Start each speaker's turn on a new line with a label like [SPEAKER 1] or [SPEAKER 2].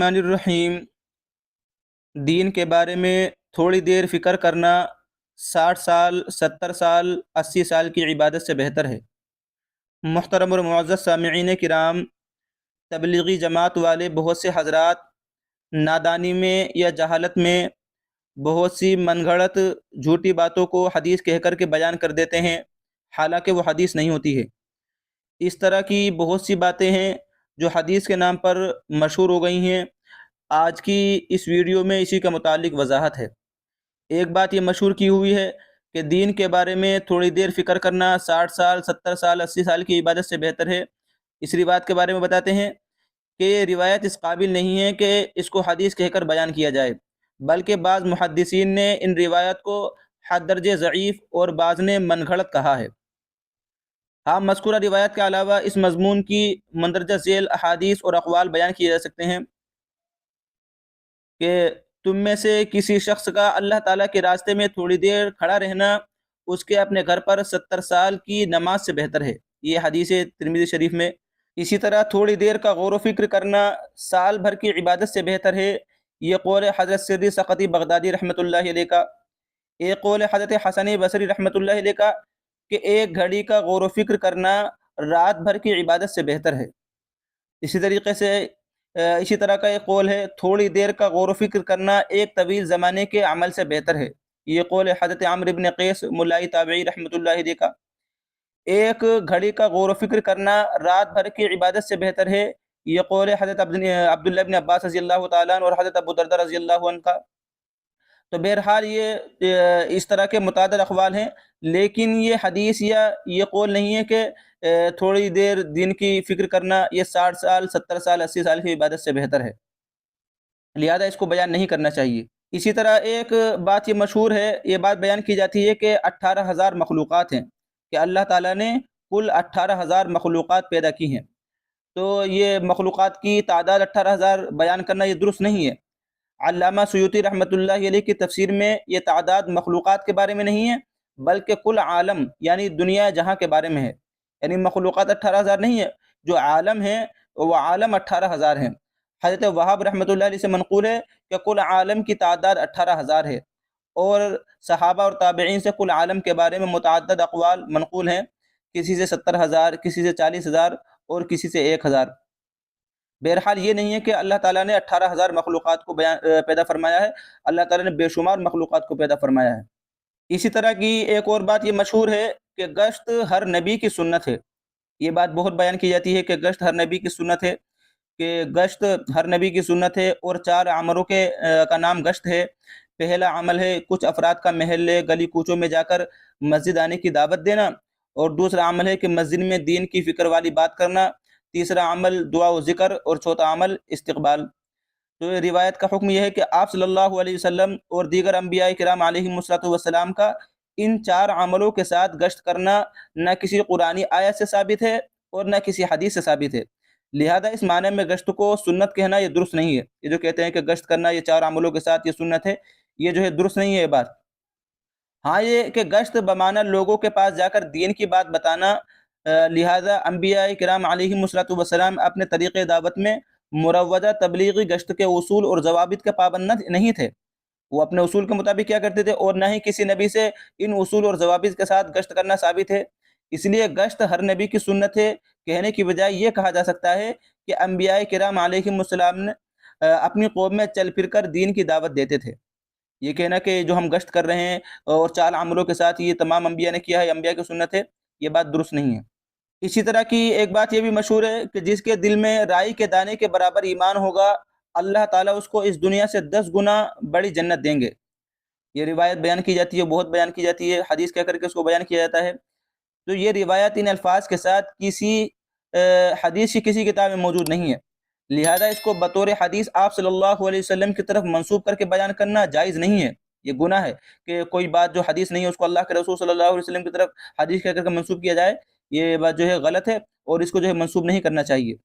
[SPEAKER 1] الرحمن الرحیم۔ دین کے بارے میں تھوڑی دیر فکر کرنا 60 سال 70 سال 80 سال کی عبادت سے بہتر ہے۔ محترم اور معزز سامعین کرام، تبلیغی جماعت والے بہت سے حضرات نادانی میں یا جہالت میں بہت سی من گھڑت جھوٹی باتوں کو حدیث کہہ کر کے بیان کر دیتے ہیں، حالانکہ وہ حدیث نہیں ہوتی ہے۔ اس طرح کی بہت سی باتیں ہیں جو حدیث کے نام پر مشہور ہو گئی ہیں۔ آج کی اس ویڈیو میں اسی کا متعلق وضاحت ہے۔ ایک بات یہ مشہور کی ہوئی ہے کہ دین کے بارے میں تھوڑی دیر فکر کرنا 60 سال 70 سال 80 سال کی عبادت سے بہتر ہے۔ اس روایت کے بارے میں بتاتے ہیں کہ یہ روایت اس قابل نہیں ہے کہ اس کو حدیث کہہ کر بیان کیا جائے، بلکہ بعض محدثین نے ان روایت کو حد درجے ضعیف اور بعض نے من گھڑت کہا ہے۔ ہاں، مذکورہ روایت کے علاوہ اس مضمون کی مندرجہ ذیل احادیث اور اقوال بیان کیے جا سکتے ہیں کہ تم میں سے کسی شخص کا اللہ تعالیٰ کے راستے میں تھوڑی دیر کھڑا رہنا اس کے اپنے گھر پر 70 سال کی نماز سے بہتر ہے۔ یہ حدیث ترمذی شریف میں۔ اسی طرح تھوڑی دیر کا غور و فکر کرنا سال بھر کی عبادت سے بہتر ہے۔ یہ قول حضرت سری سقطی بغدادی رحمۃ اللہ علیہ کا۔ ایک قول حضرت حسن بصری رحمۃ اللہ علیہ کا کہ ایک گھڑی کا غور و فکر کرنا رات بھر کی عبادت سے بہتر ہے۔ اسی طرح کا ایک قول ہے تھوڑی دیر کا غور و فکر کرنا ایک طویل زمانے کے عمل سے بہتر ہے۔ یہ قول حضرت عمرو بن قیس ملائی تابعی رحمۃ اللہ علیہ کا۔ ایک گھڑی کا غور و فکر کرنا رات بھر کی عبادت سے بہتر ہے۔ یہ قول حضرت عبداللہ بن عباس رضی اللہ تعالیٰ عنہ اور حضرت ابو درداء رضی اللہ عنہ کا۔ تو بہرحال یہ اس طرح کے متعدد اقوال ہیں، لیکن یہ حدیث یا یہ قول نہیں ہے کہ تھوڑی دیر دین کی فکر کرنا یہ 60 سال 70 سال 80 سال کی عبادت سے بہتر ہے، لہذا اس کو بیان نہیں کرنا چاہیے۔ اسی طرح ایک بات یہ مشہور ہے، یہ بات بیان کی جاتی ہے کہ 18,000 مخلوقات ہیں، کہ اللہ تعالیٰ نے کل 18,000 مخلوقات پیدا کی ہیں۔ تو یہ مخلوقات کی تعداد 18,000 بیان کرنا یہ درست نہیں ہے۔ علامہ سیوطی رحمۃ اللہ علیہ کی تفسیر میں یہ تعداد مخلوقات کے بارے میں نہیں ہے، بلکہ کل عالم یعنی دنیا جہاں کے بارے میں ہے۔ یعنی مخلوقات 18,000 نہیں ہے، جو عالم ہے وہ عالم 18,000 ہیں۔ حضرت وہاب رحمۃ اللہ علیہ سے منقول ہے کہ کل عالم کی تعداد 18,000 ہے، اور صحابہ اور تابعین سے کل عالم کے بارے میں متعدد اقوال منقول ہیں، کسی سے 70,000، کسی سے 40,000 اور کسی سے 1,000۔ بہرحال یہ نہیں ہے کہ اللہ تعالیٰ نے 18,000 مخلوقات کو پیدا فرمایا ہے، اللہ تعالیٰ نے بے شمار مخلوقات کو پیدا فرمایا ہے۔ اسی طرح کی ایک اور بات یہ مشہور ہے کہ گشت ہر نبی کی سنت ہے۔ یہ بات بہت بیان کی جاتی ہے کہ گشت ہر نبی کی سنت ہے، کہ گشت ہر نبی کی سنت ہے، اور 4 عملوں کا نام گشت ہے۔ پہلا عمل ہے کچھ افراد کا محلے گلی کوچوں میں جا کر مسجد آنے کی دعوت دینا، اور دوسرا عمل ہے کہ مسجد میں دین کی فکر والی بات کرنا، تیسرا عمل دعا و ذکر، اور چوتھا عمل استقبال۔ تو یہ روایت کا حکم یہ ہے کہ آپ صلی اللہ علیہ وسلم اور دیگر انبیاء کرام علیہم السلام کا ان 4 عملوں کے ساتھ گشت کرنا نہ کسی قرآنی آیت سے ثابت ہے اور نہ کسی حدیث سے ثابت ہے، لہذا اس معنی میں گشت کو سنت کہنا یہ درست نہیں ہے۔ یہ جو کہتے ہیں کہ گشت کرنا یہ 4 عملوں کے ساتھ یہ سنت ہے، یہ جو ہے درست نہیں ہے یہ بات۔ ہاں، یہ کہ گشت بمعنی لوگوں کے پاس جا کر دین کی بات بتانا، لہذا انبیاء کرام علیہم السلام اپنے طریقے دعوت میں مروجہ تبلیغی گشت کے اصول اور ضوابط کے پابند نہیں تھے۔ وہ اپنے اصول کے مطابق کیا کرتے تھے، اور نہ ہی کسی نبی سے ان اصول اور ضوابط کے ساتھ گشت کرنا ثابت ہے۔ اس لیے گشت ہر نبی کی سنت ہے کہنے کی بجائے یہ کہا جا سکتا ہے کہ انبیاء کرام علیہم السلام نے اپنی قوم میں چل پھر کر دین کی دعوت دیتے تھے۔ یہ کہنا کہ جو ہم گشت کر رہے ہیں اور 4 عملوں کے ساتھ یہ تمام انبیاء نے کیا ہے، انبیاء کی سنت ہے، یہ بات درست نہیں ہے۔ اسی طرح کی ایک بات یہ بھی مشہور ہے کہ جس کے دل میں رائی کے دانے کے برابر ایمان ہوگا، اللہ تعالیٰ اس کو اس دنیا سے 10 گنا بڑی جنت دیں گے۔ یہ روایت بیان کی جاتی ہے، بہت بیان کی جاتی ہے، حدیث کہہ کر کے اس کو بیان کیا جاتا ہے۔ تو یہ روایت ان الفاظ کے ساتھ کسی حدیث کی کسی کتاب میں موجود نہیں ہے، لہذا اس کو بطور حدیث آپ صلی اللہ علیہ وسلم کی طرف منسوب کر کے بیان کرنا جائز نہیں ہے۔ یہ گناہ ہے کہ کوئی بات جو حدیث نہیں ہے اس کو اللہ کے رسول صلی اللہ علیہ وسلم کی طرف حدیث کہہ کر کے منسوب کیا جائے، یہ بات جو ہے غلط ہے، اور اس کو جو ہے منسوب نہیں کرنا چاہیے۔